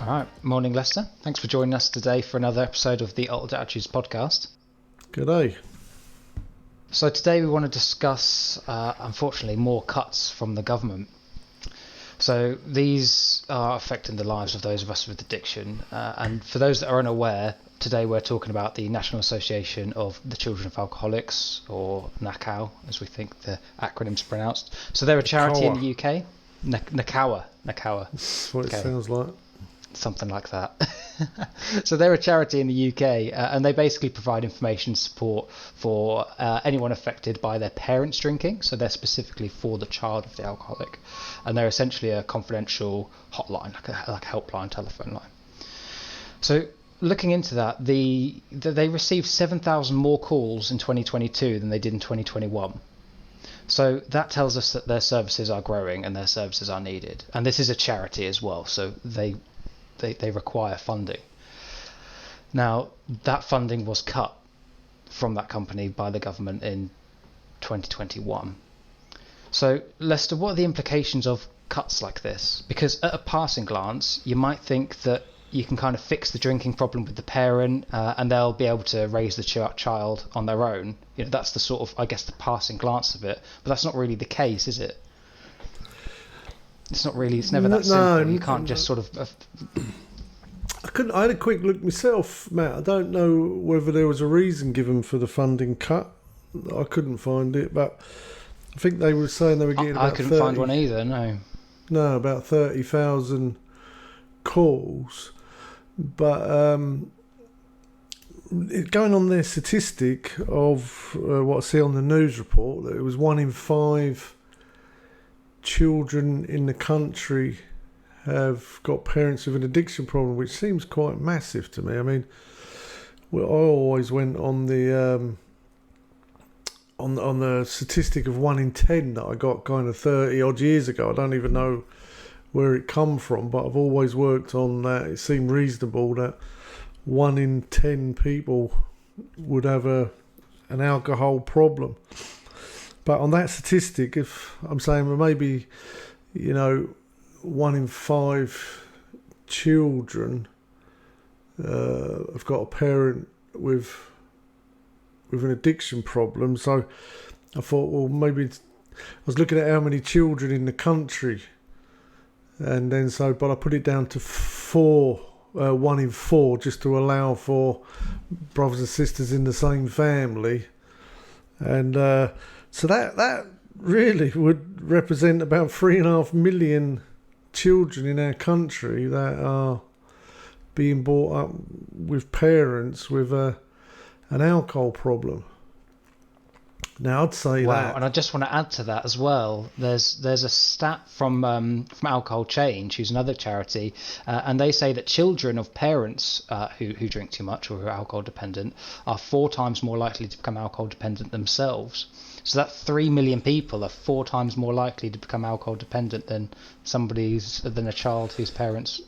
All right. Morning, Lester. Thanks for joining us today for another episode of the Altered Attitudes podcast. G'day. So today we want to discuss, unfortunately, more cuts from the government. So these are affecting the lives of those of us with addiction. And for those that are unaware, today we're talking about the National Association of the Children of Alcoholics, or NACOA, as we think the acronym's pronounced. So they're a charity in the UK. NACOA. That's what it sounds like. Something like that. So they're a charity in the UK, and they basically provide information support for anyone affected by their parents drinking. So they're specifically for the child of the alcoholic, and they're essentially a confidential hotline, like a helpline telephone line. So looking into that, they received 7,000 more calls in 2022 than they did in 2021. So that tells us that their services are growing and their services are needed. And this is a charity as well, so they require funding. Now, that funding was cut from that company by the government in 2021. So, Lester, what are the implications of cuts like this? Because at a passing glance, you might think that you can kind of fix the drinking problem with the parent, and they'll be able to raise the child on their own. You know, that's the sort of, I guess, the passing glance of it. But that's not really the case, is it? It's not really. It's never that simple. You can't just sort of. I had a quick look myself, Matt. I don't know whether there was a reason given for the funding cut. I couldn't find it, but I think they were saying they were getting. I couldn't find one either. No, about 30,000 calls, but going on their statistic of what I see on the news report, that it was 1 in 5 children in the country have got parents with an addiction problem, which seems quite massive to me. I mean, I always went on the on the statistic of 1 in 10 that I got kind of 30 odd years ago. I don't even know where it come from, but I've always worked on that. It seemed reasonable that 1 in 10 people would have an alcohol problem. But on that statistic, if I'm saying, well, maybe, 1 in 5 children have got a parent with an addiction problem. So I thought, well, maybe I was looking at how many children in the country, and then but I put it down to 1 in 4, just to allow for brothers and sisters in the same family, and so that really would represent about 3.5 million children in our country that are being brought up with parents with an alcohol problem. Now, I'd say that. And I just want to add to that as well. There's a stat from Alcohol Change, who's another charity, and they say that children of parents who drink too much or who are alcohol dependent are 4 times more likely to become alcohol dependent themselves. So that 3 million people are 4 times more likely to become alcohol dependent than a child whose parents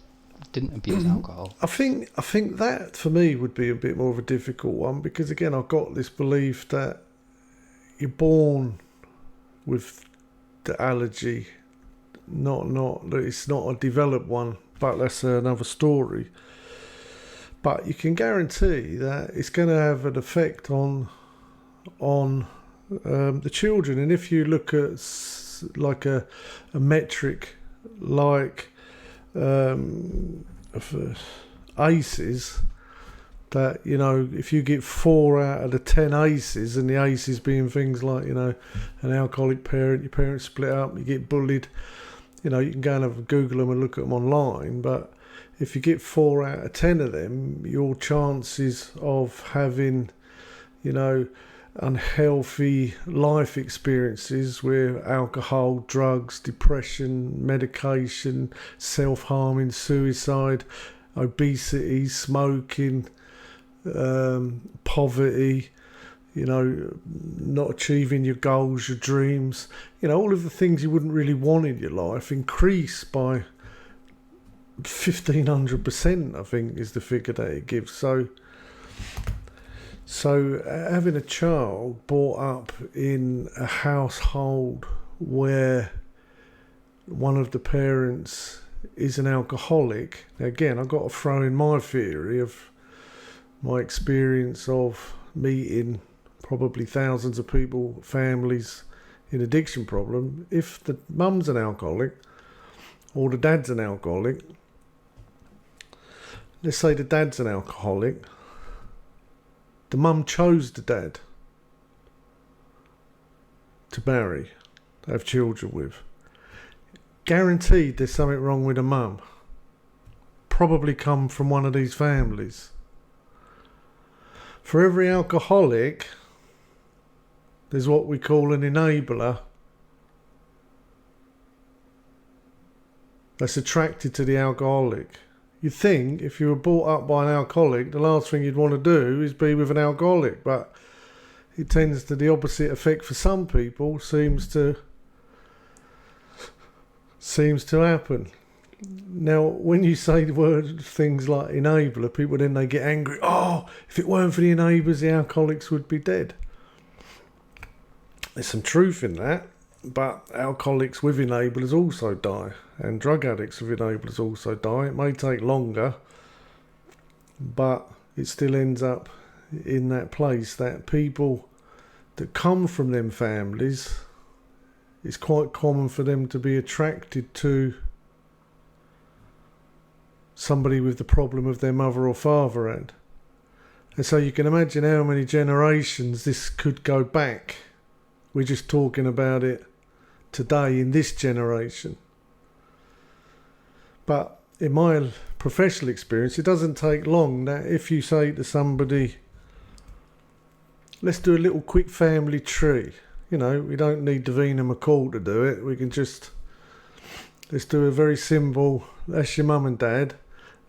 didn't abuse alcohol. I think that for me would be a bit more of a difficult one, because again, I've got this belief that you're born with the allergy, not that it's not a developed one, but that's another story. But you can guarantee that it's going to have an effect on the children. And if you look at like a metric like ACEs, that, if you get 4 out of the 10 ACEs, and the ACEs being things like, an alcoholic parent, your parents split up, you get bullied, you can go and have a Google them and look at them online, but if you get 4 out of 10 of them, your chances of having, unhealthy life experiences with alcohol, drugs, depression, medication, self-harming, suicide, obesity, smoking, poverty, not achieving your goals, your dreams, all of the things you wouldn't really want in your life increase by 1,500%, I think is the figure that it gives. So having a child brought up in a household where one of the parents is an alcoholic. Now again, I've got to throw in my theory of my experience of meeting probably thousands of people, families in addiction problem. If the mum's an alcoholic or the dad's an alcoholic, let's say the dad's an alcoholic, the mum chose the dad to marry, to have children with. Guaranteed there's something wrong with the mum. Probably come from one of these families. For every alcoholic, there's what we call an enabler that's attracted to the alcoholic. You'd think if you were brought up by an alcoholic, the last thing you'd want to do is be with an alcoholic, but it tends to the opposite effect for some people, seems to happen. Now, when you say the word things like enabler, people then they get angry. Oh, if it weren't for the enablers, the alcoholics would be dead. There's some truth in that, but alcoholics with enablers also die, and drug addicts with enablers also die. It may take longer, but it still ends up in that place that people that come from them families, it's quite common for them to be attracted to somebody with the problem of their mother or father had. And so you can imagine how many generations this could go back. We're just talking about it today in this generation. But in my professional experience, it doesn't take long that if you say to somebody, let's do a little quick family tree. You know, we don't need Davina McCall to do it. We can just, let's do a very simple, that's your mum and dad.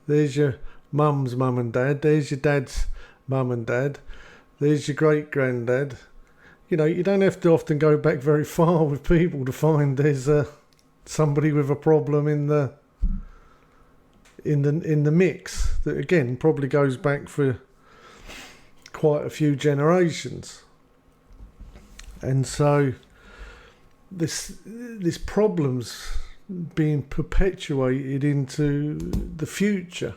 There's your mum's mum and dad. There's your dad's mum and dad. There's your great-granddad. You know, you don't have to often go back very far with people to find there's somebody with a problem in the mix. That again probably goes back for quite a few generations. And so this problem's being perpetuated into the future.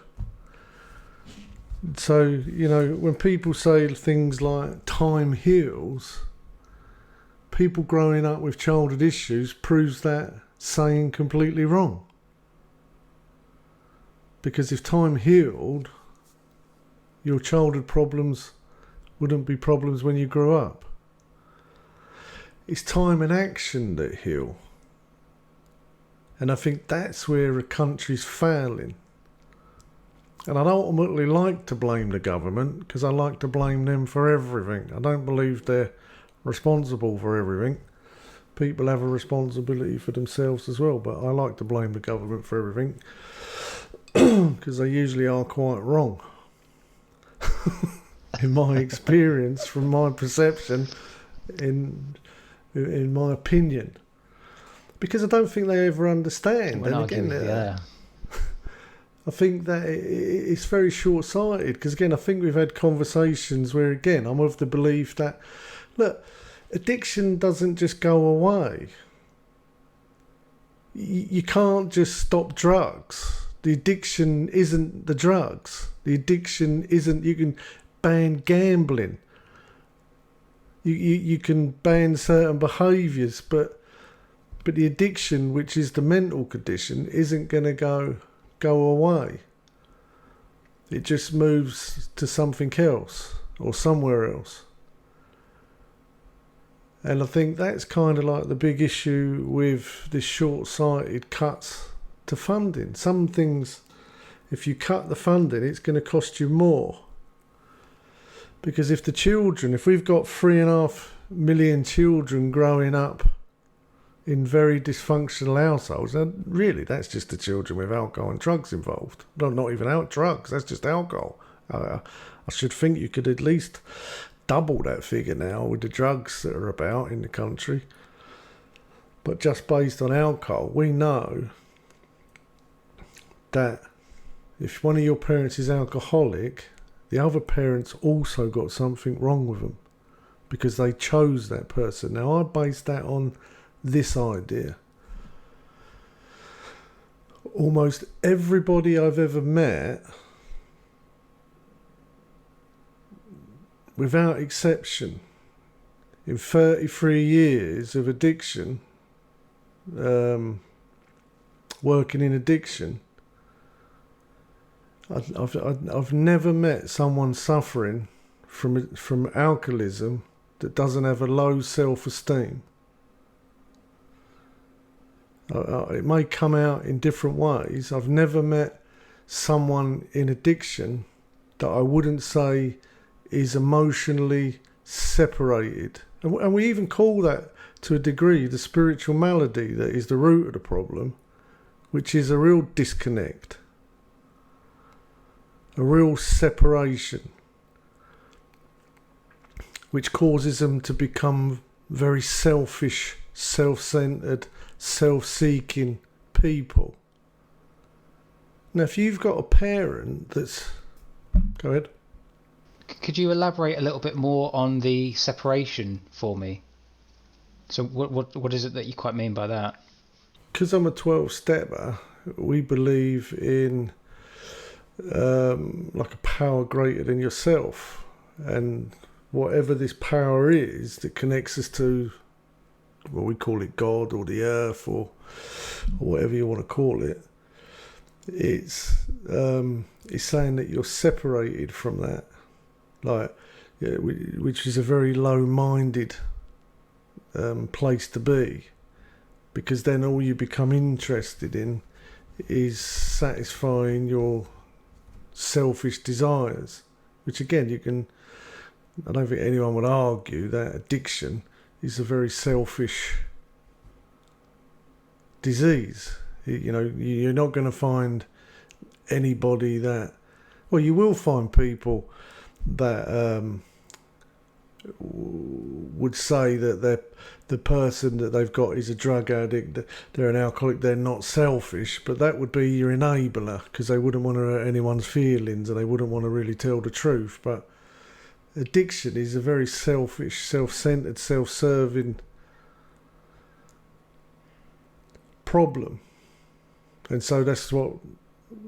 So, you know, when people say things like time heals, people growing up with childhood issues proves that saying completely wrong. Because if time healed, your childhood problems wouldn't be problems when you grew up. It's time and action that heal. And I think that's where a country's failing. And I'd ultimately like to blame the government, because I like to blame them for everything. I don't believe they're responsible for everything. People have a responsibility for themselves as well, but I like to blame the government for everything, because they usually are quite wrong. In my experience, from my perception, in my opinion. Because I don't think they ever understand. And again, I think that it's very short-sighted, because again, I think we've had conversations where, again, I'm of the belief that, look, addiction doesn't just go away. You can't just stop drugs. The addiction isn't the drugs. The addiction isn't, you can ban gambling. You can ban certain behaviours, but the addiction, which is the mental condition, isn't going to go away. It just moves to something else or somewhere else. And I think that's kind of like the big issue with this short-sighted cuts to funding. Some things, if you cut the funding, it's going to cost you more. Because if we've got 3.5 million children growing up in very dysfunctional households, and really that's just the children with alcohol and drugs involved. Not even drugs, that's just alcohol. I should think you could at least double that figure now with the drugs that are about in the country. But just based on alcohol, we know that if one of your parents is alcoholic, the other parents also got something wrong with them because they chose that person. Now, I base that on this idea. almost everybody I've ever met, without exception, in 33 years of addiction, working in addiction, I've never met someone suffering from alcoholism that doesn't have a low self-esteem. It may come out in different ways. I've never met someone in addiction that I wouldn't say is emotionally separated. And we even call that, to a degree, the spiritual malady that is the root of the problem, which is a real disconnect, a real separation, which causes them to become very selfish, self-centered, self-seeking people. Now, if you've got a parent that's... Go ahead. Could you elaborate a little bit more on the separation for me? So what is it that you quite mean by that? Because I'm a 12-stepper, we believe in like a power greater than yourself. And whatever this power is that connects us to, well, we call it God or the earth or whatever you want to call it, it's saying that you're separated from that. Like, yeah, which is a very low-minded place to be, because then all you become interested in is satisfying your selfish desires, which again, I don't think anyone would argue that addiction is a very selfish disease. You're not going to find anybody that, well, you will find people that would say that the person that they've got is a drug addict, they're an alcoholic, they're not selfish, but that would be your enabler, because they wouldn't want to hurt anyone's feelings and they wouldn't want to really tell the truth. But addiction is a very selfish, self-centered, self-serving problem. And so that's what,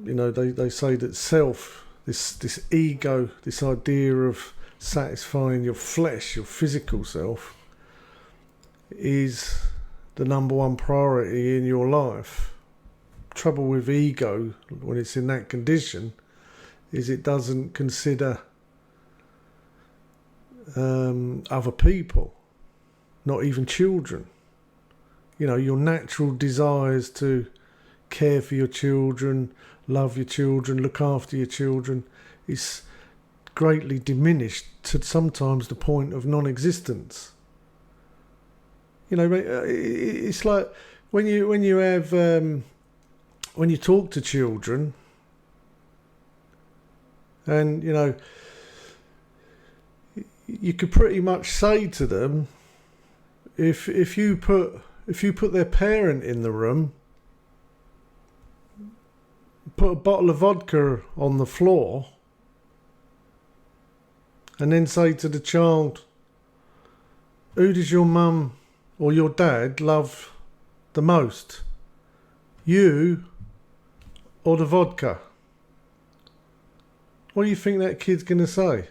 they say that self, this ego, this idea of satisfying your flesh, your physical self, is the number one priority in your life. Trouble with ego when it's in that condition is it doesn't consider other people, not even children. Your natural desires to care for your children, love your children, look after your children is greatly diminished to sometimes the point of non-existence. It's like when you have when you talk to children, and you could pretty much say to them, if you put their parent in the room, put a bottle of vodka on the floor, and then say to the child, who does your mum or your dad love the most? You or the vodka? What do you think that kid's going to say?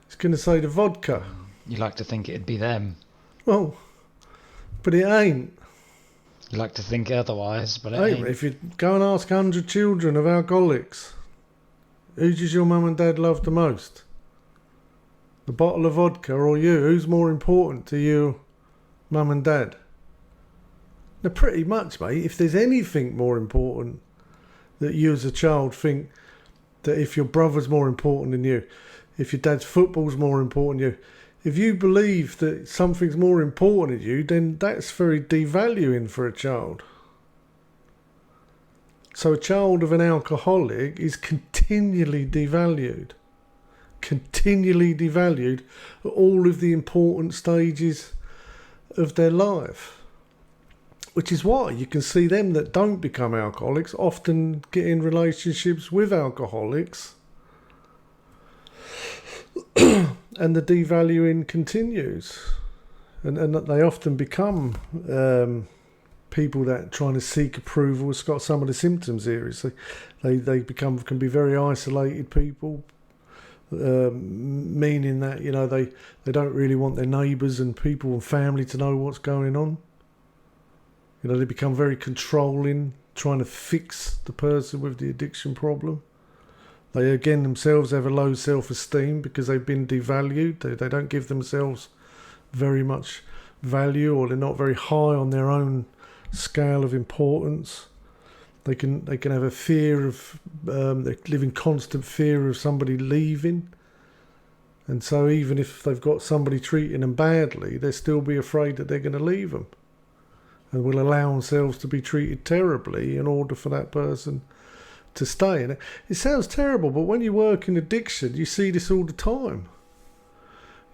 It's going to say the vodka. You like to think it'd be them. Well, but it ain't. You like to think otherwise, but it ain't. If you go and ask 100 children of alcoholics, who does your mum and dad love the most? The bottle of vodka or you? Who's more important to you, mum and dad? Now, pretty much, mate, if there's anything more important that you as a child think, that if your brother's more important than you, if your dad's football's more important than you, if you believe that something's more important than you, then that's very devaluing for a child. So a child of an alcoholic is continually devalued at all of the important stages of their life. Which is why you can see them that don't become alcoholics often get in relationships with alcoholics, and the devaluing continues, and that they often become people that trying to seek approval. It's got some of the symptoms here. They can be very isolated people, meaning that they don't really want their neighbours and people and family to know what's going on. They become very controlling, trying to fix the person with the addiction problem. They again themselves have a low self-esteem because they've been devalued. They don't give themselves very much value, or they're not very high on their own scale of importance. They can have a fear of they live in constant fear of somebody leaving, and so even if they've got somebody treating them badly, they'll still be afraid that they're going to leave them, and will allow themselves to be treated terribly in order for that person to stay. And it sounds terrible, but when you work in addiction, you see this all the time.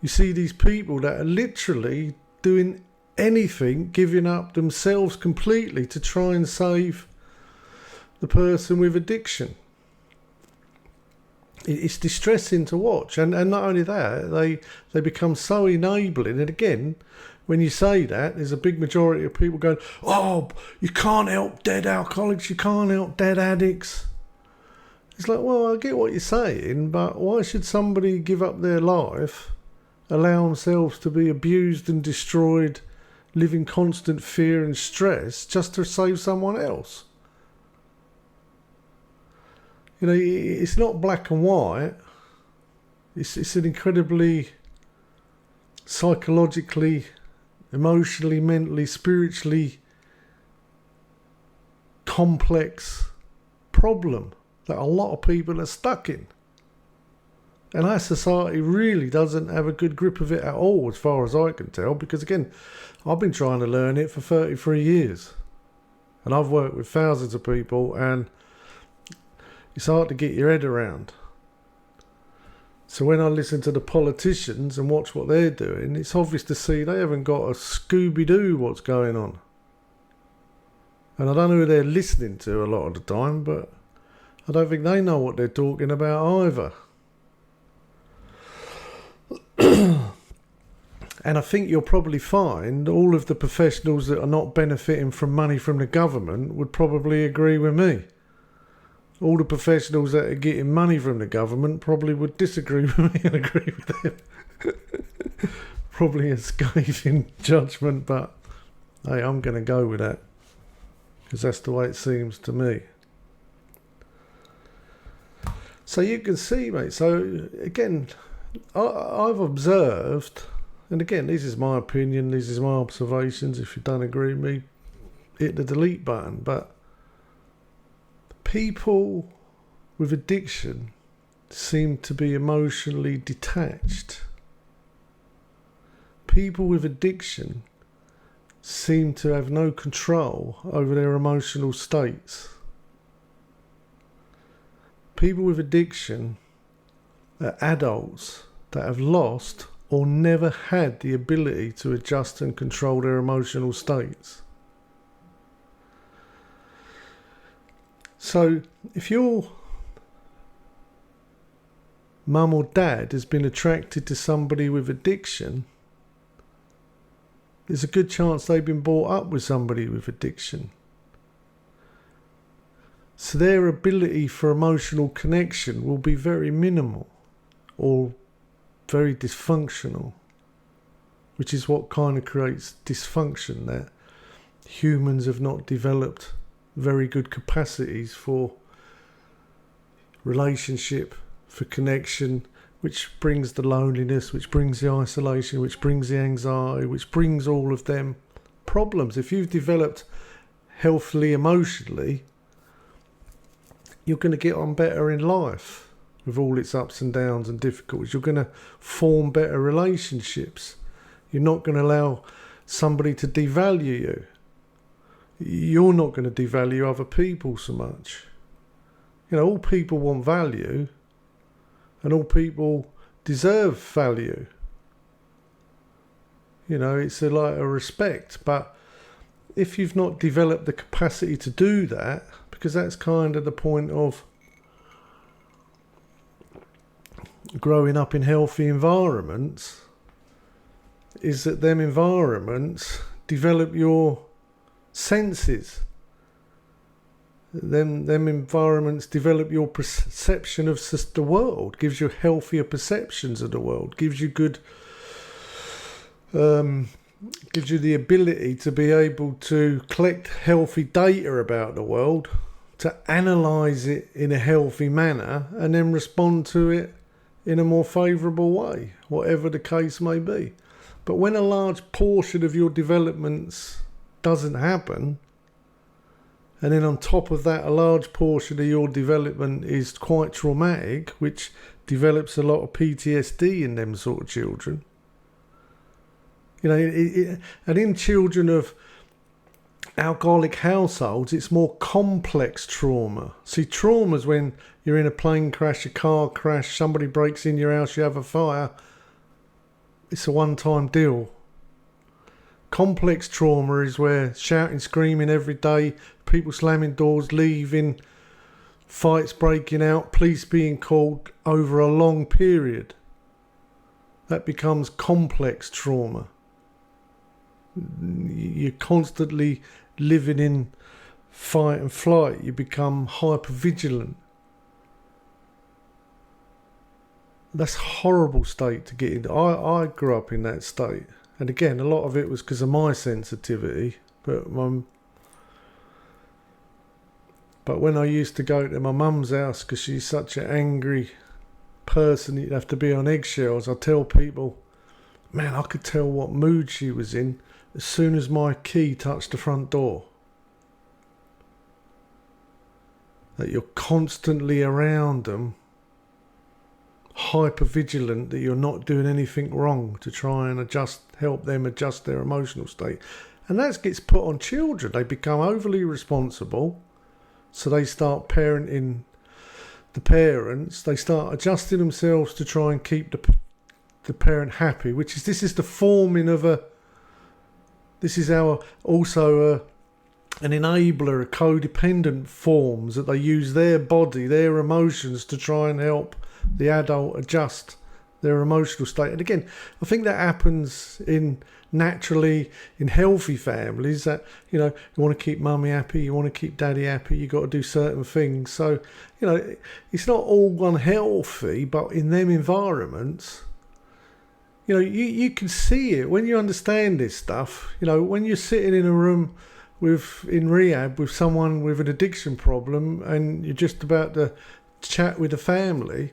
You see these people that are literally doing anything, giving up themselves completely to try and save the person with addiction. It's distressing to watch, and not only that, they become so enabling. And again, when you say that, there's a big majority of people going, "Oh, you can't help dead alcoholics, you can't help dead addicts." It's like, well, I get what you're saying, but why should somebody give up their life, allow themselves to be abused and destroyed, live in constant fear and stress just to save someone else? It's not black and white. It's an incredibly psychologically, emotionally, mentally, spiritually complex problem that a lot of people are stuck in. And our society really doesn't have a good grip of it at all, as far as I can tell, because again, I've been trying to learn it for 33 years. And I've worked with thousands of people, and it's hard to get your head around. So when I listen to the politicians and watch what they're doing, it's obvious to see they haven't got a Scooby-Doo what's going on. And I don't know who they're listening to a lot of the time, but I don't think they know what they're talking about either. And I think you'll probably find all of the professionals that are not benefiting from money from the government would probably agree with me. All the professionals that are getting money from the government probably would disagree with me and agree with them. Probably a scathing judgment, but hey, I'm going to go with that because that's the way it seems to me. So you can see, mate. So again, I've observed, and again, this is my opinion, this is my observations. If you don't agree with me, hit the delete button. But people with addiction seem to be emotionally detached. People with addiction seem to have no control over their emotional states. People with addiction are adults that have lost or never had the ability to adjust and control their emotional states. So if your mum or dad has been attracted to somebody with addiction, there's a good chance they've been brought up with somebody with addiction. So their ability for emotional connection will be very minimal or very dysfunctional, which is what kind of creates dysfunction, that humans have not developed very good capacities for relationship, for connection, which brings the loneliness, which brings the isolation, which brings the anxiety, which brings all of them problems. If you've developed healthily emotionally, you're going to get on better in life with all its ups and downs and difficulties. You're going to form better relationships. You're not going to allow somebody to devalue you. You're not going to devalue other people so much. All people want value, and all people deserve value. It's like a respect. But if you've not developed the capacity to do that, because that's kind of the point of growing up in healthy environments, is that them environments develop your senses. Them environments develop your perception of the world, gives you healthier perceptions of the world, gives you good, gives you the ability to be able to collect healthy data about the world, to analyse it in a healthy manner, and then respond to it in a more favourable way, whatever the case may be. But when a large portion of your developments doesn't happen, and then on top of that, a large portion of your development is quite traumatic, which develops a lot of PTSD in them sort of children. You know, and in children of alcoholic households, it's more complex trauma. See, trauma's when you're in a plane crash, a car crash, somebody breaks in your house, you have a fire. It's a one-time deal. Complex trauma is where shouting, screaming every day, people slamming doors, leaving, fights breaking out, police being called over a long period. That becomes complex trauma. You're constantly living in fight and flight. You become hyper-vigilant. That's a horrible state to get into. I grew up in that state. And again, a lot of it was because of my sensitivity. But when I used to go to my mum's house, because she's such an angry person, you'd have to be on eggshells. I tell people, man, I could tell what mood she was in as soon as my key touched the front door. That you're constantly around them, hyper vigilant, that you're not doing anything wrong to try and help them adjust their emotional state. And that gets put on children. They become overly responsible, so they start parenting the parents. They start adjusting themselves to try and keep the parent happy, this is the forming of this is an enabler, a codependent forms, that they use their body, their emotions to try and help the adult adjust their emotional state. And again, I think that happens naturally in healthy families, that, you know, you want to keep mummy happy, you want to keep daddy happy, you got to do certain things. So, you know, it's not all unhealthy, but in them environments, you know, you can see it when you understand this stuff. You know, when you're sitting in a room in rehab with someone with an addiction problem and you're just about to chat with the family.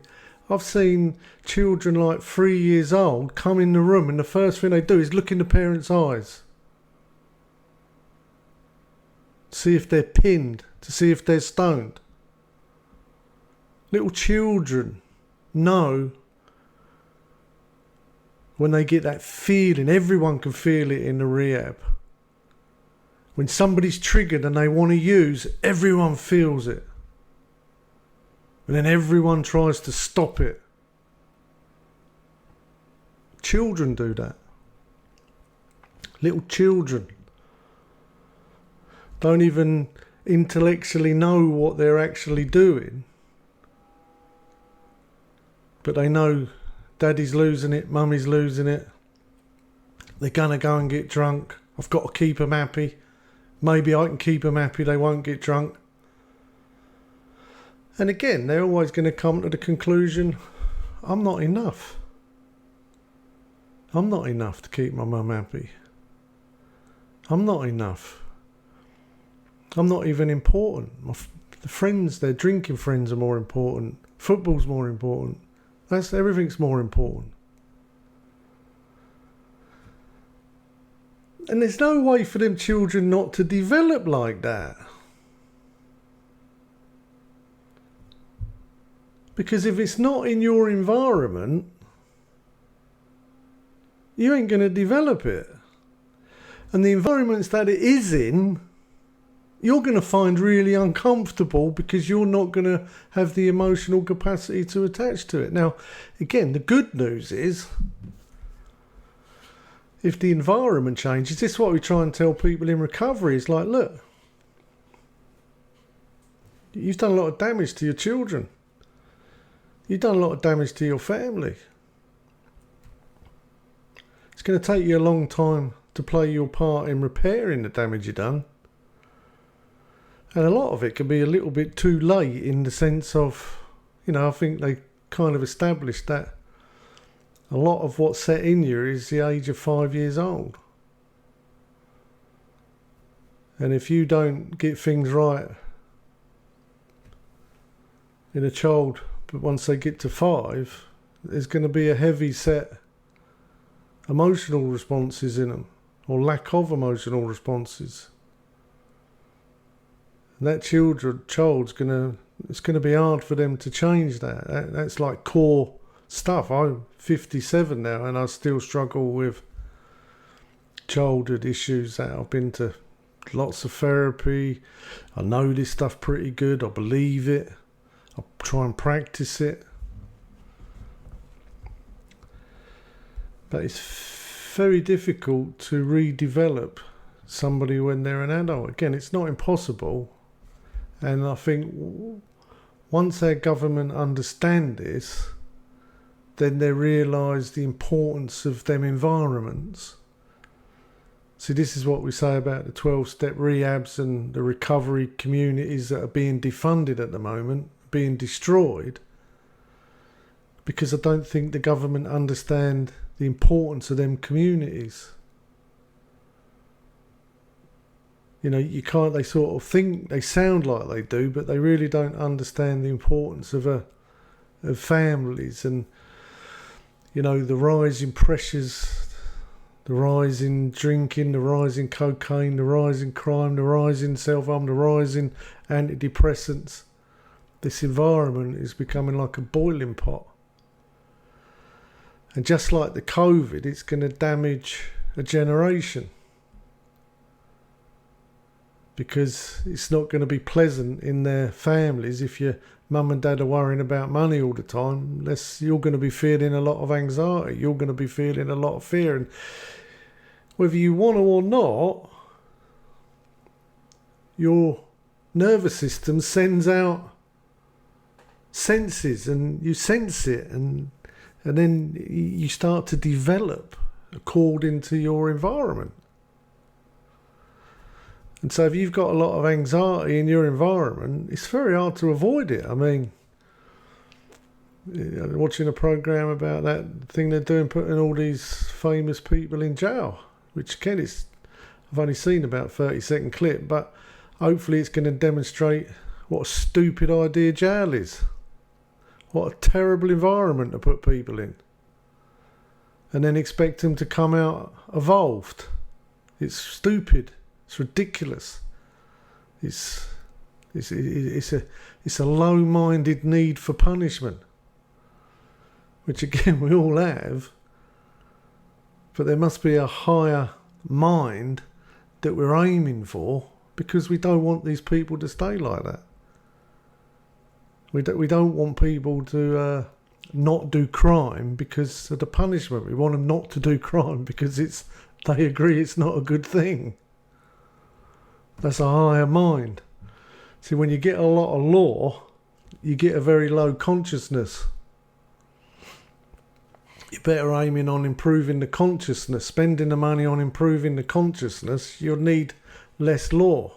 I've seen children like 3 years old come in the room and the first thing they do is look in the parents' eyes. See if they're pinned, to see if they're stoned. Little children know when they get that feeling. Everyone can feel it in the rehab. When somebody's triggered and they want to use, everyone feels it. And then everyone tries to stop it. Children do that. Little children don't even intellectually know what they're actually doing. But they know daddy's losing it, mummy's losing it. They're going to go and get drunk. I've got to keep them happy. Maybe I can keep them happy, they won't get drunk. And again, they're always going to come to the conclusion, I'm not enough. I'm not enough to keep my mum happy. I'm not enough. I'm not even important. The friends, their drinking friends are more important. Football's more important. Everything's more important. And there's no way for them children not to develop like that. Because if it's not in your environment, you ain't going to develop it. And the environments that it is in, you're going to find really uncomfortable because you're not going to have the emotional capacity to attach to it. Now, again, the good news is, if the environment changes, this is what we try and tell people in recovery. It's like, look, you've done a lot of damage to your children. You've done a lot of damage to your family. It's going to take you a long time to play your part in repairing the damage you've done. And a lot of it can be a little bit too late in the sense of, I think they kind of established that a lot of what's set in you is the age of 5 years old. And if you don't get things right in a child, but once they get to 5, there's going to be a heavy set emotional responses in them, or lack of emotional responses. And that child's it's going to be hard for them to change that. That's like core stuff. I'm 57 now and I still struggle with childhood issues. That I've been to lots of therapy. I know this stuff pretty good. I believe it. I try and practice it. But it's very difficult to redevelop somebody when they're an adult. Again, it's not impossible. And I think once our government understand this, then they realise the importance of them environments. See, this is what we say about the 12-step rehabs and the recovery communities that are being defunded at the moment, being destroyed, because I don't think the government understand the importance of them communities. You can't, they sort of think, they sound like they do, but they really don't understand the importance of families and, the rise in pressures, the rise in drinking, the rise in cocaine, the rise in crime, the rise in self-harm, the rise in antidepressants. This environment is becoming like a boiling pot. And just like the COVID, it's going to damage a generation. Because it's not going to be pleasant in their families if your mum and dad are worrying about money all the time. You're going to be feeling a lot of anxiety. You're going to be feeling a lot of fear. And whether you want to or not, your nervous system sends out senses and you sense it. And then you start to develop according to your environment. And so if you've got a lot of anxiety in your environment, it's very hard to avoid it. I mean, watching a program about that thing they're doing, putting all these famous people in jail, which again I've only seen about 30-second clip, but hopefully it's going to demonstrate what a stupid idea jail is. What a terrible environment to put people in. And then expect them to come out evolved. It's stupid. It's ridiculous. It's a low-minded need for punishment, which again we all have. But there must be a higher mind that we're aiming for, because we don't want these people to stay like that. We don't want people to not do crime because of the punishment. We want them not to do crime because they agree it's not a good thing. That's a higher mind. See, when you get a lot of law, you get a very low consciousness. You're better aiming on improving the consciousness, spending the money on improving the consciousness. You'll need less law.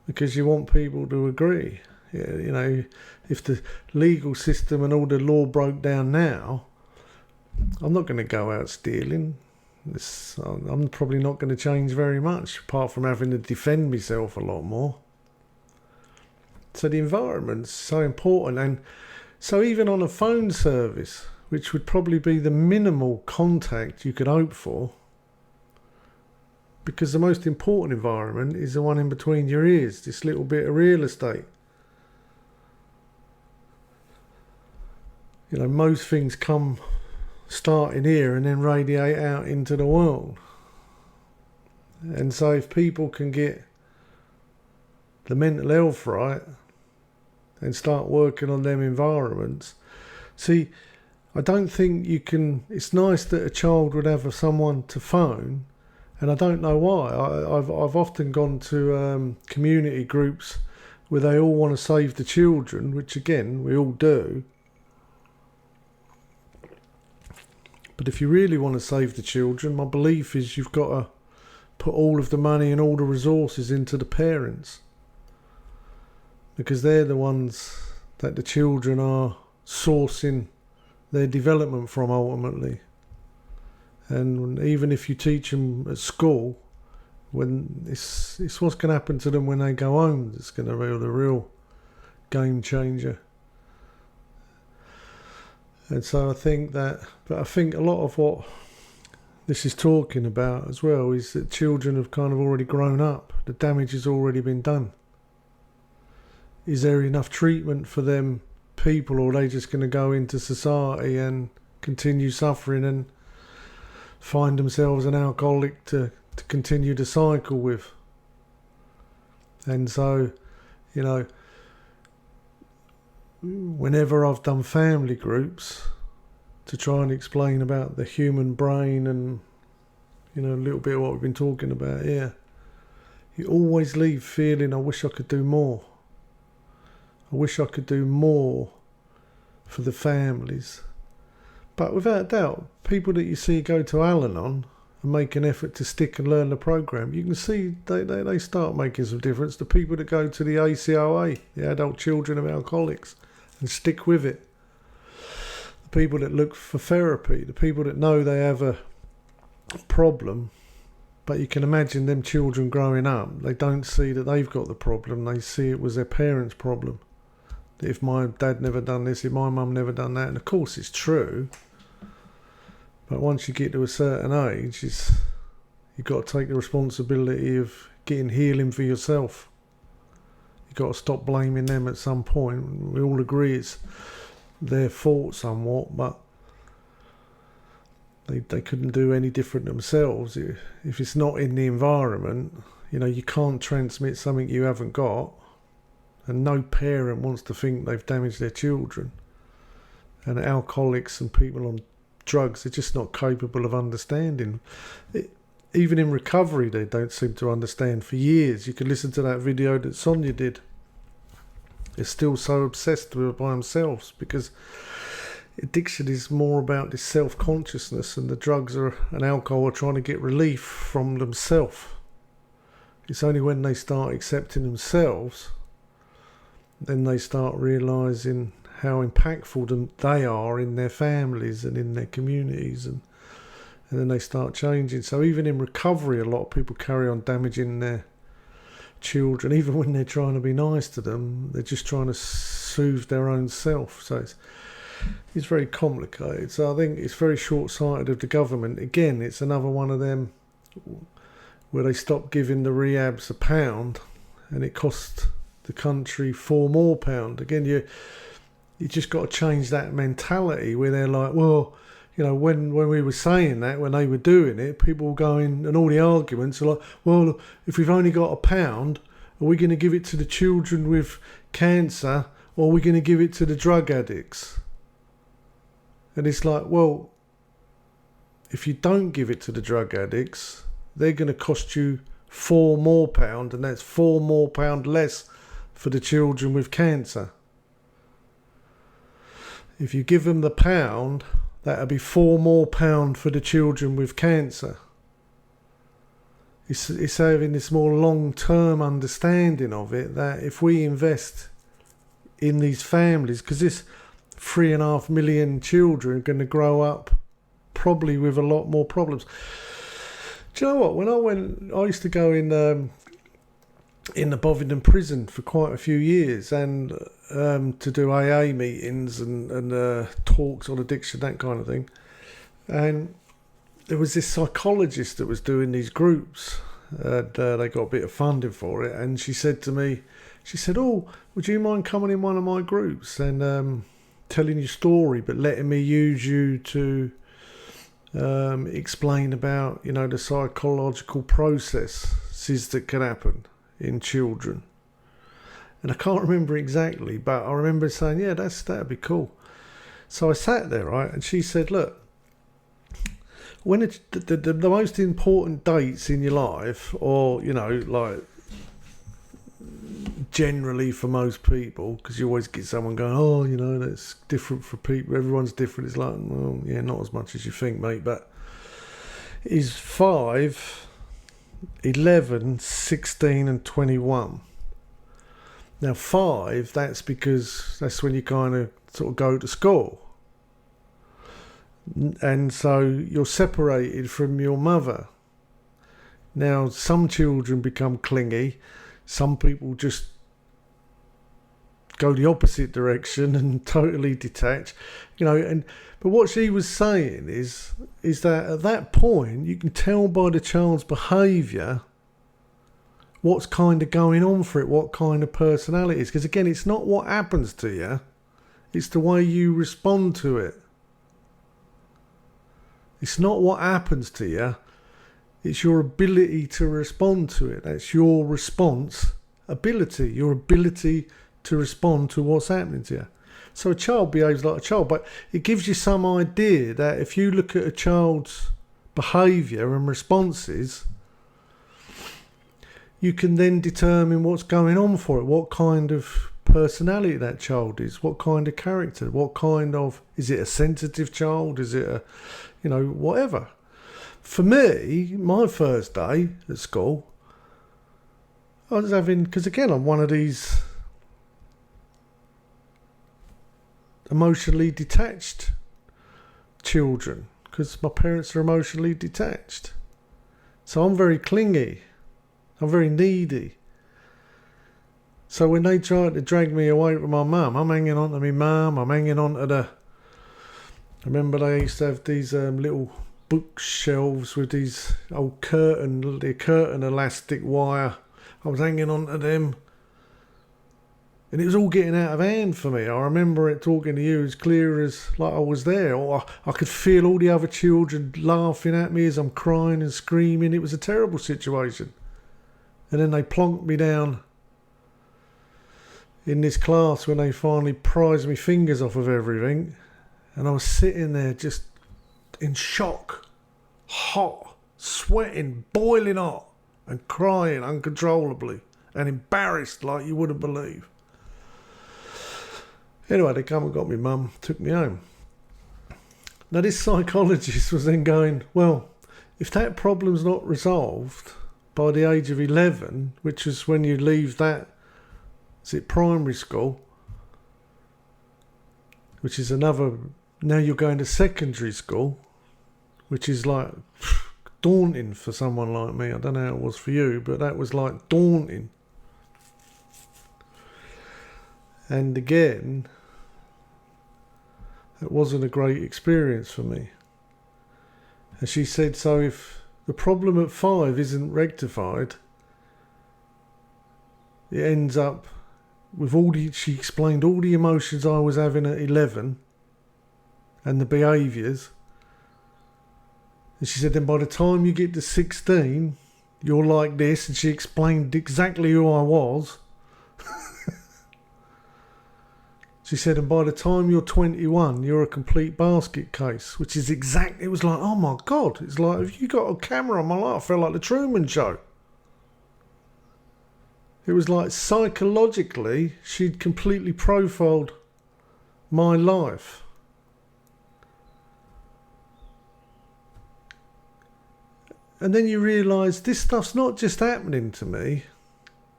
Because you want people to agree. If the legal system and all the law broke down now, I'm not going to go out stealing. I'm probably not going to change very much, apart from having to defend myself a lot more. So the environment's so important. And so even on a phone service, which would probably be the minimal contact you could hope for, because the most important environment is the one in between your ears, this little bit of real estate. Most things start in here and then radiate out into the world. And so if people can get the mental health right and start working on them environments. See, I don't think you can. It's nice that a child would have someone to phone, and I don't know why. I've often gone to community groups where they all want to save the children, which again we all do. But if you really want to save the children, my belief is you've got to put all of the money and all the resources into the parents, because they're the ones that the children are sourcing their development from ultimately. And even if you teach them at school, when it's what's going to happen to them when they go home that's going to be the real game changer. And so I think a lot of what this is talking about as well is that children have kind of already grown up. The damage has already been done. Is there enough treatment for them people, or are they just going to go into society and continue suffering and find themselves an alcoholic to continue the cycle with? And so, you know, whenever I've done family groups to try and explain about the human brain and, you know, a little bit of what we've been talking about here, you always leave feeling, I wish I could do more. I wish I could do more for the families. But without a doubt, people that you see go to Al-Anon and make an effort to stick and learn the program, you can see they start making some difference. The people that go to the ACOA, the Adult Children of Alcoholics, and stick with it. The people that look for therapy, the people that know they have a problem, but you can imagine them children growing up, they don't see that they've got the problem, they see it was their parents' problem. If my dad never done this, if my mum never done that, and of course it's true, but once you get to a certain age, you've got to take the responsibility of getting healing for yourself. You've got to stop blaming them at some point. We all agree it's their fault somewhat, but they couldn't do any different themselves. If it's not in the environment, you know, you can't transmit something you haven't got. And no parent wants to think they've damaged their children. And alcoholics and people on drugs are just not capable of understanding. Even in recovery, they don't seem to understand for years. You can listen to that video that Sonia did. They're still so obsessed with it by themselves, because addiction is more about this self-consciousness, and the drugs and alcohol are trying to get relief from themselves. It's only when they start accepting themselves, then they start realising how impactful they are in their families and in their communities, and then they start changing. So even in recovery, a lot of people carry on damaging their children. Even when they're trying to be nice to them, they're just trying to soothe their own self. So it's very complicated. So I think it's very short-sighted of the government. Again, it's another one of them where they stop giving the rehabs £1 and it costs the country £4 more. Again, you just got to change that mentality where they're like, well, you know, when we were saying that, when they were doing it, people were going, and all the arguments are like, well, if we've only got £1, are we going to give it to the children with cancer, or are we going to give it to the drug addicts? And it's like, well, if you don't give it to the drug addicts, they're going to cost you £4 more, and that's £4 more less for the children with cancer. If you give them the £1, that'll be £4 more for the children with cancer. It's having this more long-term understanding of it, that if we invest in these families, because this 3.5 million children are going to grow up probably with a lot more problems. Do you know what? When I used to go in the Bovingdon prison for quite a few years, and to do AA meetings and talks on addiction, that kind of thing. And there was this psychologist that was doing these groups, and they got a bit of funding for it. And she said to me, oh, would you mind coming in one of my groups and telling your story, but letting me use you to explain about, you know, the psychological processes that can happen in children. And I can't remember exactly, but I remember saying, yeah, that'd be cool. So I sat there, right, and she said, look, when it's the most important dates in your life, or, you know, like generally for most people, because you always get someone going, oh, you know, that's different for people, everyone's different. It's like, well, yeah, not as much as you think, mate, but is 5, 11, 16 and 21. Now 5, that's because that's when you kind of sort of go to school. And so you're separated from your mother. Now some children become clingy. Some people just go the opposite direction and totally detach. But what she was saying is that at that point you can tell by the child's behaviour what's kind of going on for it, what kind of personality it is. Because again, it's not what happens to you, it's the way you respond to it. It's not what happens to you, it's your ability to respond to it. That's your response ability, your ability to respond to what's happening to you. So a child behaves like a child, but it gives you some idea that if you look at a child's behaviour and responses, you can then determine what's going on for it, what kind of personality that child is, what kind of character, is it a sensitive child, is it a, whatever. For me, my first day at school, I was having, because again, I'm one of these emotionally detached children, because my parents are emotionally detached. So I'm very clingy. I'm very needy. So when they tried to drag me away from my mum, I'm hanging on to my mum, I'm hanging on to I remember they used to have these little bookshelves with these old curtain elastic wire. I was hanging on to them. And it was all getting out of hand for me. I remember it talking to you as clear as like I was there. Or I could feel all the other children laughing at me as I'm crying and screaming. It was a terrible situation. And then they plonked me down in this class when they finally prized me fingers off of everything. And I was sitting there just in shock, hot, sweating, boiling hot, and crying uncontrollably and embarrassed like you wouldn't believe. Anyway, they come and got me mum, took me home. Now this psychologist was then going, well, if that problem's not resolved by the age of 11, which is when you leave primary school, which is now you're going to secondary school, which is like daunting for someone like me. I don't know how it was for you, but that was like daunting. And again, it wasn't a great experience for me. And she said, so if the problem at 5 isn't rectified, it ends up with she explained all the emotions I was having at 11 and the behaviours. And she said, then by the time you get to 16, you're like this. And she explained exactly who I was. She said, and by the time you're 21, you're a complete basket case, which is exactly, it was like, oh my God. It's like, if you got a camera on my life, I felt like the Truman Show. It was like psychologically, she'd completely profiled my life. And then you realise this stuff's not just happening to me.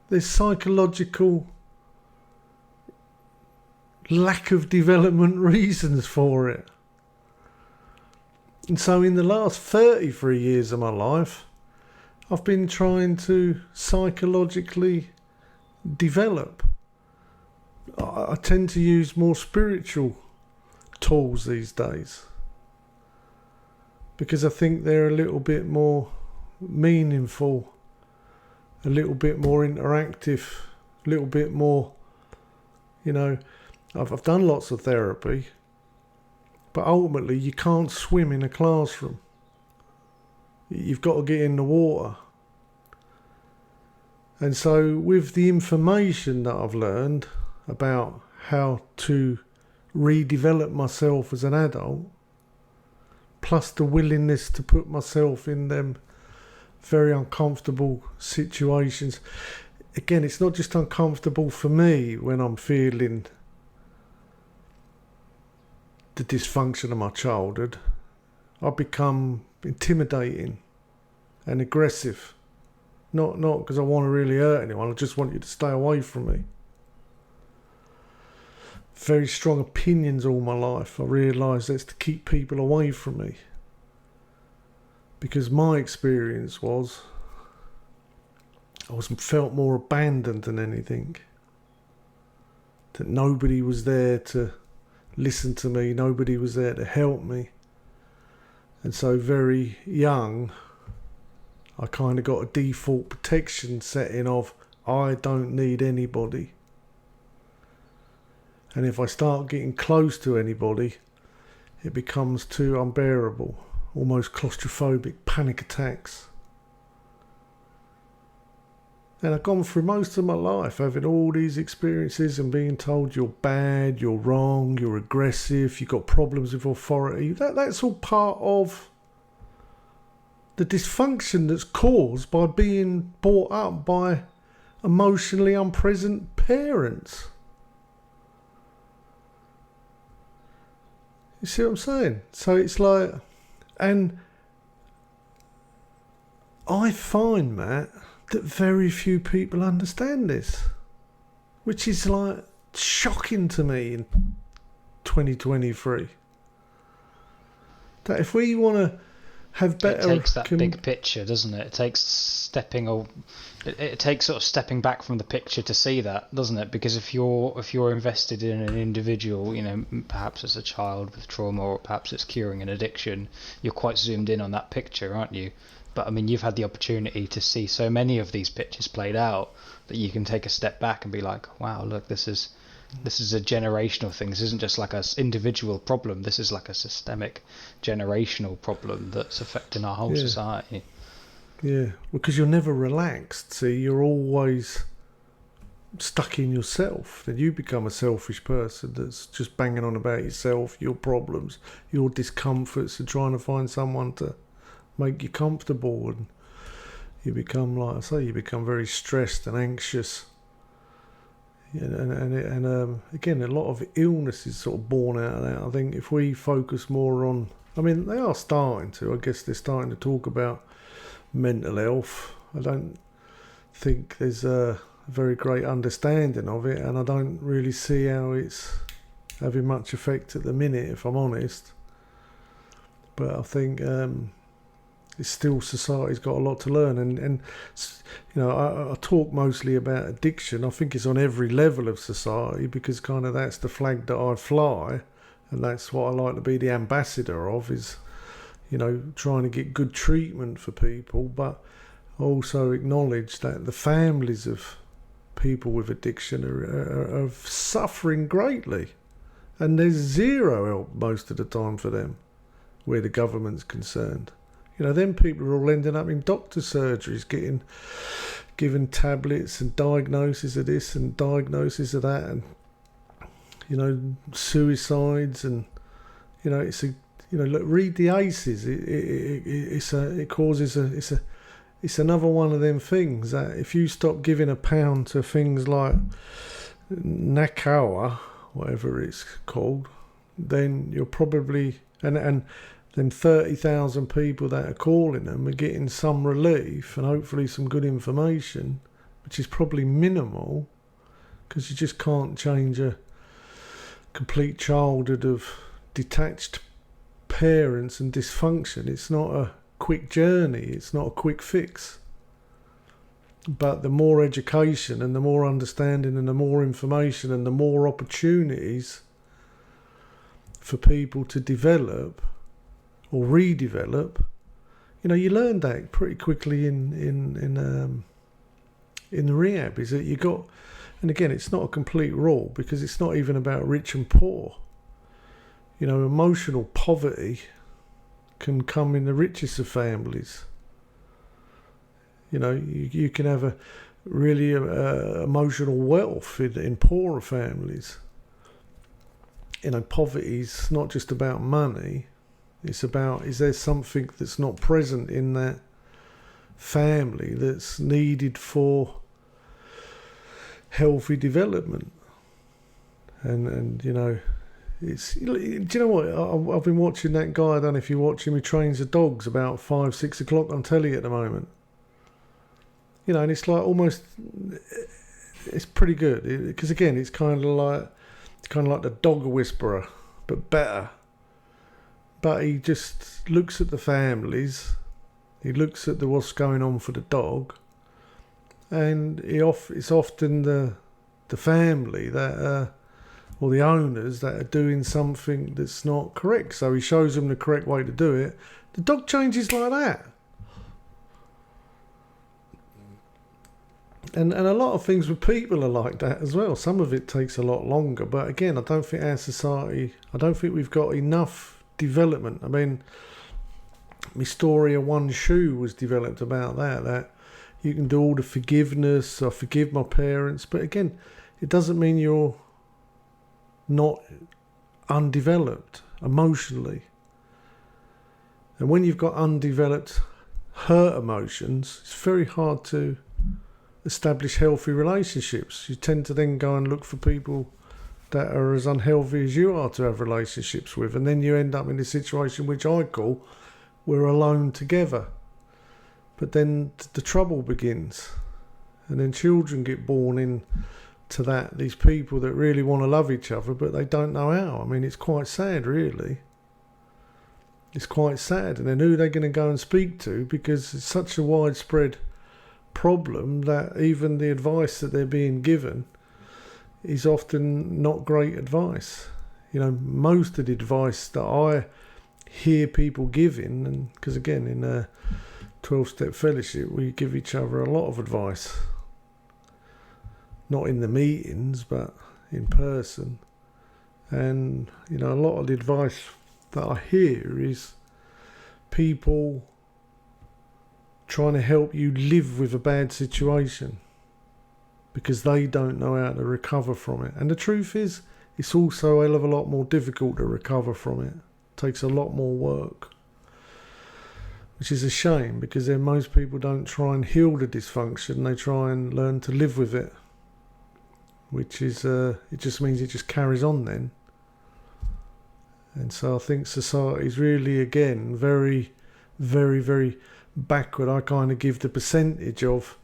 There's psychological lack of development reasons for it. And so in the last 33 years of my life, I've been trying to psychologically develop. I tend to use more spiritual tools these days because I think they're a little bit more meaningful, a little bit more interactive, a little bit more, I've done lots of therapy, but ultimately you can't swim in a classroom. You've got to get in the water. And so with the information that I've learned about how to redevelop myself as an adult, plus the willingness to put myself in them very uncomfortable situations. Again, it's not just uncomfortable for me when I'm feeling the dysfunction of my childhood. I become intimidating and aggressive Not because I want to really hurt anyone. I just want you to stay away from me. Very strong opinions all my life. I realised that's to keep people away from me. Because my experience was felt more abandoned than anything. That nobody was there to listen to me. Nobody was there to help me. And so very young, I kind of got a default protection setting of I don't need anybody. And if I start getting close to anybody, it becomes too unbearable, almost claustrophobic, panic attacks. And I've gone through most of my life having all these experiences and being told you're bad, you're wrong, you're aggressive, you've got problems with authority. That's all part of the dysfunction that's caused by being brought up by emotionally unpresent parents. You see what I'm saying? So it's like, and I find, Matt, that very few people understand this, which is like shocking to me in 2023. That if we want to have better, it takes that big picture, doesn't it? It takes it takes sort of stepping back from the picture to see that, doesn't it? Because if you're invested in an individual, you know, perhaps it's a child with trauma, or perhaps it's curing an addiction, you're quite zoomed in on that picture, aren't you? But I mean, you've had the opportunity to see so many of these pictures played out that you can take a step back and be like, wow, look, this is a generational thing. This isn't just like an individual problem. This is like a systemic generational problem that's affecting our whole society. Yeah, because you're never relaxed. See, you're always stuck in yourself. Then you become a selfish person that's just banging on about yourself, your problems, your discomforts, and trying to find someone to make you comfortable. And you become, like I say, you become very stressed and anxious. And again, a lot of illness is sort of born out of that. I think if we focus more on, I mean, they are starting to, I guess they're starting to talk about mental health. I don't think there's a very great understanding of it, and I don't really see how it's having much effect at the minute, if I'm honest. But I think it's still, society's got a lot to learn, and you know, I talk mostly about addiction. I think it's on every level of society, because kind of that's the flag that I fly, and that's what I like to be the ambassador of, is, you know, trying to get good treatment for people, but also acknowledge that the families of people with addiction are suffering greatly, and there's zero help most of the time for them where the government's concerned. You know, then people are all ending up in doctor surgeries, getting given tablets and diagnosis of this and diagnosis of that, and, you know, suicides, and, you know, it's a, you know, look, read the ACEs. It's another one of them things that if you stop giving £1 to things like NACOA, whatever it's called, then you're probably, and then 30,000 people that are calling them are getting some relief and hopefully some good information, which is probably minimal, because you just can't change a complete childhood of detached parents and dysfunction. It's not a quick journey, it's not a quick fix. But the more education and the more understanding and the more information and the more opportunities for people to develop or redevelop, you know, you learn that pretty quickly in the rehab, is that you got, and again, it's not a complete rule, because it's not even about rich and poor. You know, emotional poverty can come in the richest of families. You know, you can have a really emotional wealth in poorer families. You know, poverty's not just about money. It's about, is there something that's not present in that family that's needed for healthy development? And you know, it's, do you know what? I've been watching that guy, I don't know if you watch him, he trains the dogs about 5-6 o'clock on telly at the moment. you know, and it's like almost, it's pretty good because again, it's kind of like the dog whisperer, but better. But he just looks at the families, he looks at what's going on for the dog, and it's often the family that or the owners that are doing something that's not correct. So he shows them the correct way to do it. The dog changes like that. And a lot of things with people are like that as well. Some of it takes a lot longer. But again, I don't think our society, I don't think we've got enough development. I mean, my story of one shoe was developed about that you can do all the forgiveness, I forgive my parents. But again, it doesn't mean you're not undeveloped emotionally. And when you've got undeveloped hurt emotions, it's very hard to establish healthy relationships. You tend to then go and look for people that are as unhealthy as you are to have relationships with, and then you end up in a situation which I call we're alone together. But then the trouble begins, and then children get born in to that, these people that really want to love each other but they don't know how. I mean, it's quite sad, really. It's quite sad. And then who are they going to go and speak to, because it's such a widespread problem that even the advice that they're being given is often not great advice. You know, most of the advice that I hear people giving, and because again in a 12-step fellowship we give each other a lot of advice, not in the meetings but in person, and you know, a lot of the advice that I hear is people trying to help you live with a bad situation because they don't know how to recover from it. And the truth is, it's also a hell of a lot more difficult to recover from it. It takes a lot more work, which is a shame, because then most people don't try and heal the dysfunction, they try and learn to live with it, which is it just means it just carries on then. And so I think society is really, again, very, very, very backward. I kind of give the percentage of,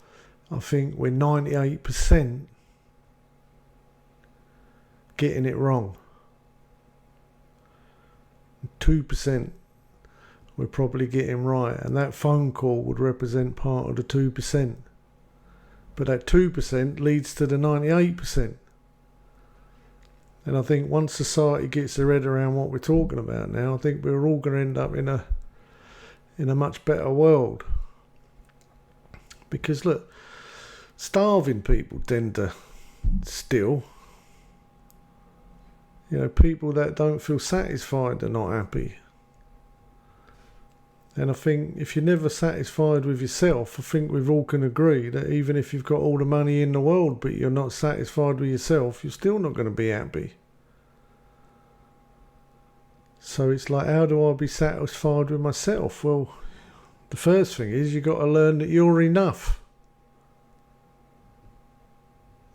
I think we're 98% getting it wrong. 2% we're probably getting right, and that phone call would represent part of the 2%. But that 2% leads to the 98%. And I think once society gets their head around what we're talking about now, I think we're all going to end up in a much better world. Because look, starving people tend to steal. You know, people that don't feel satisfied are not happy. And I think if you're never satisfied with yourself, I think we all can agree that even if you've got all the money in the world but you're not satisfied with yourself, you're still not going to be happy. So it's like, how do I be satisfied with myself? Well, the first thing is you've got to learn that you're enough.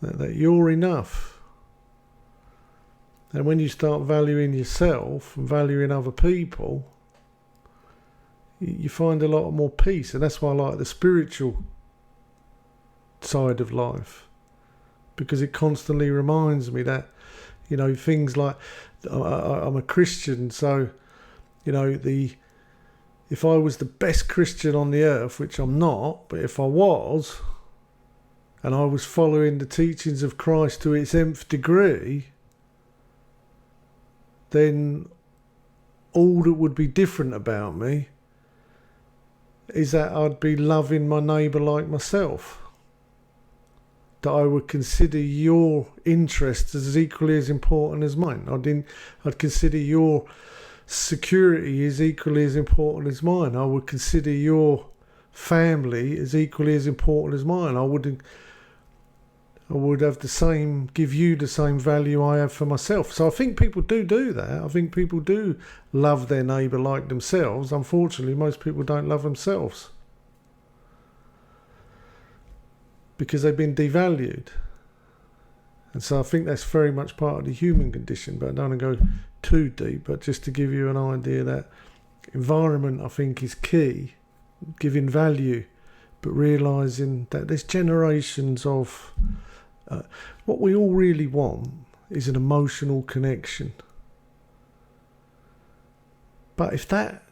That you're enough. And when you start valuing yourself and valuing other people, you find a lot more peace. And that's why I like the spiritual side of life, because it constantly reminds me that, you know, things like, I'm a Christian, so, you know, if I was the best Christian on the earth, which I'm not, but if I was, and I was following the teachings of Christ to its nth degree, then all that would be different about me is that I'd be loving my neighbour like myself. That I would consider your interests as equally as important as mine. I'd consider your security as equally as important as mine. I would consider your family as equally as important as mine. I would give you the same value I have for myself. So I think people do that. I think people do love their neighbour like themselves. Unfortunately, most people don't love themselves, because they've been devalued. And so I think that's very much part of the human condition, but I don't want to go too deep, but just to give you an idea that environment, I think, is key. Giving value, but realising that there's generations of what we all really want is an emotional connection. But if that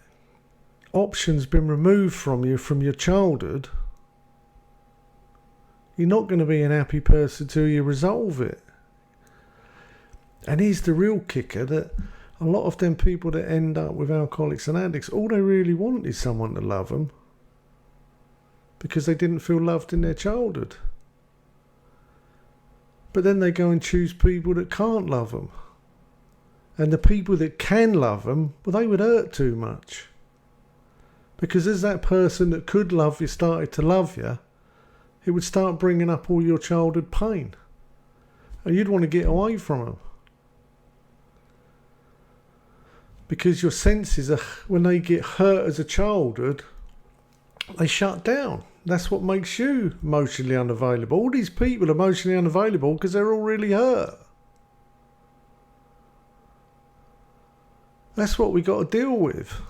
option's been removed from you from your childhood, you're not going to be an happy person till you resolve it. And here's the real kicker, that a lot of them people that end up with alcoholics and addicts, all they really want is someone to love them, because they didn't feel loved in their childhood. But then they go and choose people that can't love them. And the people that can love them, well, they would hurt too much. Because as that person that could love you started to love you, it would start bringing up all your childhood pain. And you'd want to get away from them. Because your senses, are, when they get hurt as a childhood, they shut down. That's what makes you emotionally unavailable. All these people are emotionally unavailable because they're all really hurt. That's what we got to deal with.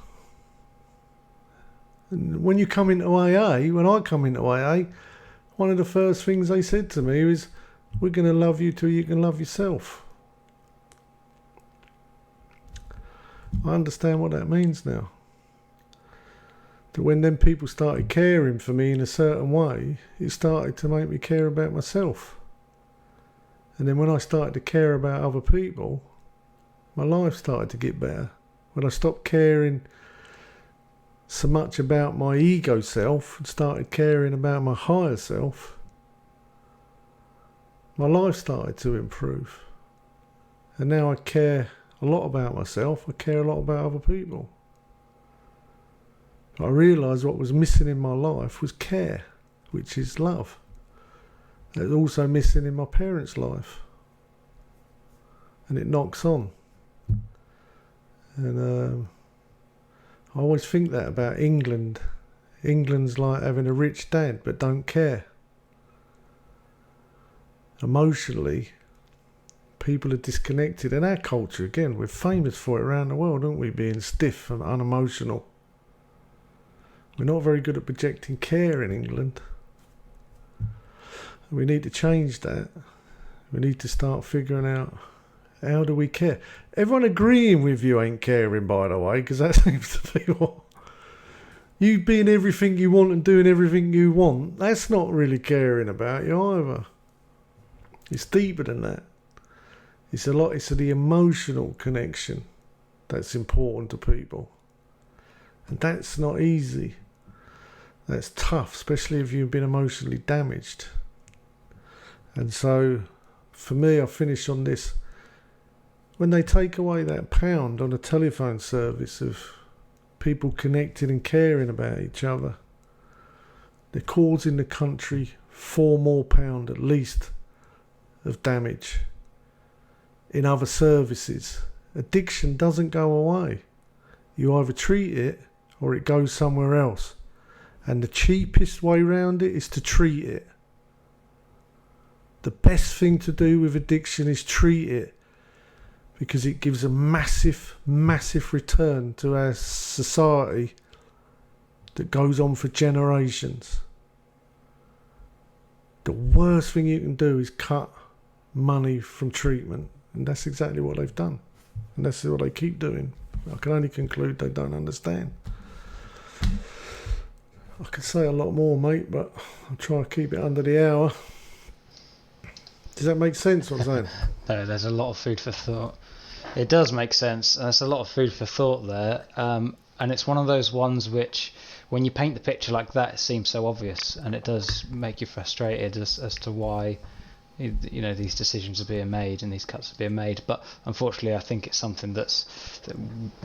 And when you come into AA, when I come into AA, one of the first things they said to me is, we're going to love you till you can love yourself. I understand what that means now. That when them people started caring for me in a certain way, it started to make me care about myself. And then when I started to care about other people, my life started to get better. When I stopped caring so much about my ego self and started caring about my higher self, my life started to improve. And now I care a lot about myself, I care a lot about other people. I realised what was missing in my life was care, which is love. It was also missing in my parents' life. And it knocks on. And I always think that about England. England's like having a rich dad but don't care. Emotionally, people are disconnected. And our culture, again, we're famous for it around the world, aren't we? Being stiff and unemotional. We're not very good at projecting care in England. We need to change that. We need to start figuring out, how do we care? Everyone agreeing with you ain't caring, by the way, because that seems to be what... You being everything you want and doing everything you want, that's not really caring about you either. It's deeper than that. It's the emotional connection that's important to people. And that's not easy. That's tough, especially if you've been emotionally damaged. And so, for me, I finish on this. When they take away that £1 on a telephone service of people connecting and caring about each other, they're causing the country £4 more at least of damage in other services. Addiction doesn't go away. You either treat it or it goes somewhere else. And the cheapest way round it is to treat it. The best thing to do with addiction is treat it, because it gives a massive, massive return to our society that goes on for generations. The worst thing you can do is cut money from treatment, and that's exactly what they've done, and that's what they keep doing. I can only conclude they don't understand. I could say a lot more, mate, but I'll try to keep it under the hour. Does that make sense, what I'm saying? No, there's a lot of food for thought. It does make sense, and there's a lot of food for thought there. And it's one of those ones which, when you paint the picture like that, it seems so obvious, and it does make you frustrated as to why, you know, these decisions are being made and these cuts are being made. But unfortunately, I think it's something this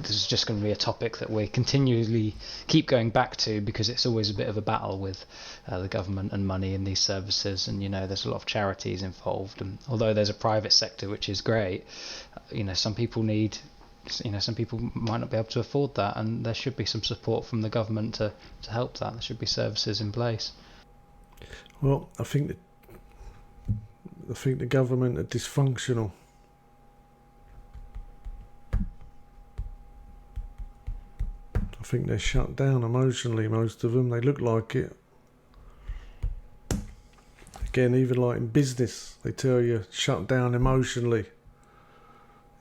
is just going to be a topic that we continually keep going back to, because it's always a bit of a battle with the government and money in these services. And, you know, there's a lot of charities involved, and although there's a private sector which is great, you know, some people might not be able to afford that, and there should be some support from the government to help that. There should be services in place. Well, I think the government are dysfunctional. I think they're shut down emotionally, most of them. They look like it. Again, even like in business, they tell you shut down emotionally.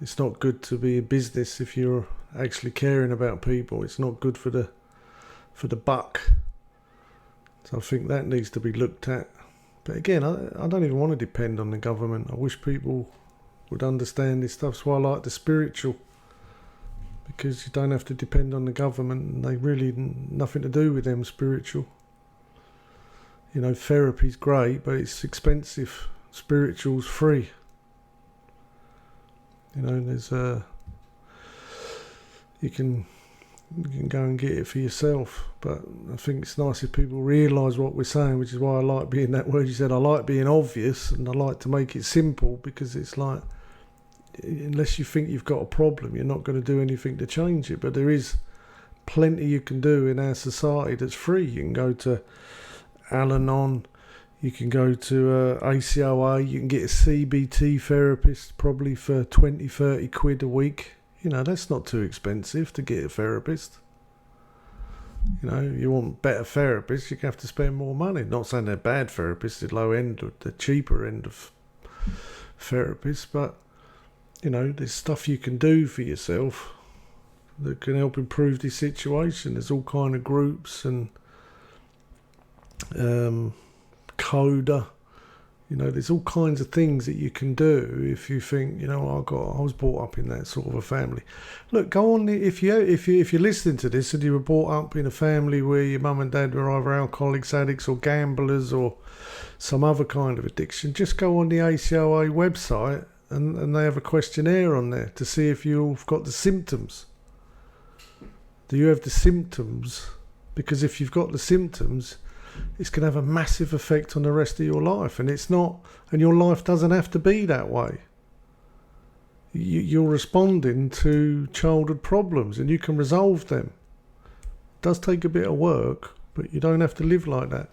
It's not good to be in business if you're actually caring about people. It's not good for the buck. So I think that needs to be looked at. But again, I don't even want to depend on the government. I wish people would understand this stuff. That's why I like the spiritual, because you don't have to depend on the government, and they really nothing to do with them spiritual. You know, therapy's great, but it's expensive. Spiritual's free. You know, there's you can go and get it for yourself. But I think it's nice if people realise what we're saying, which is why I like being that word you said. I like being obvious, and I like to make it simple, because it's like, unless you think you've got a problem, you're not going to do anything to change it. But there is plenty you can do in our society that's free. You can go to Al-Anon, you can go to ACOA, you can get a CBT therapist probably for 20-30 quid a week. You know, that's not too expensive to get a therapist. You know, you want better therapists, you have to spend more money. Not saying they're bad therapists, the low end or the cheaper end of therapists, but you know, there's stuff you can do for yourself that can help improve the situation. There's all kind of groups and CODA. You know, there's all kinds of things that you can do if you think, you know, I was brought up in that sort of a family. Look, go on, if you're listening to this and you were brought up in a family where your mum and dad were either alcoholics, addicts or gamblers or some other kind of addiction, just go on the ACOA website and they have a questionnaire on there to see if you've got the symptoms. Do you have the symptoms? Because if you've got the symptoms, it's going to have a massive effect on the rest of your life, and it's not, and your life doesn't have to be that way. You're responding to childhood problems, and you can resolve them. It does take a bit of work, but you don't have to live like that.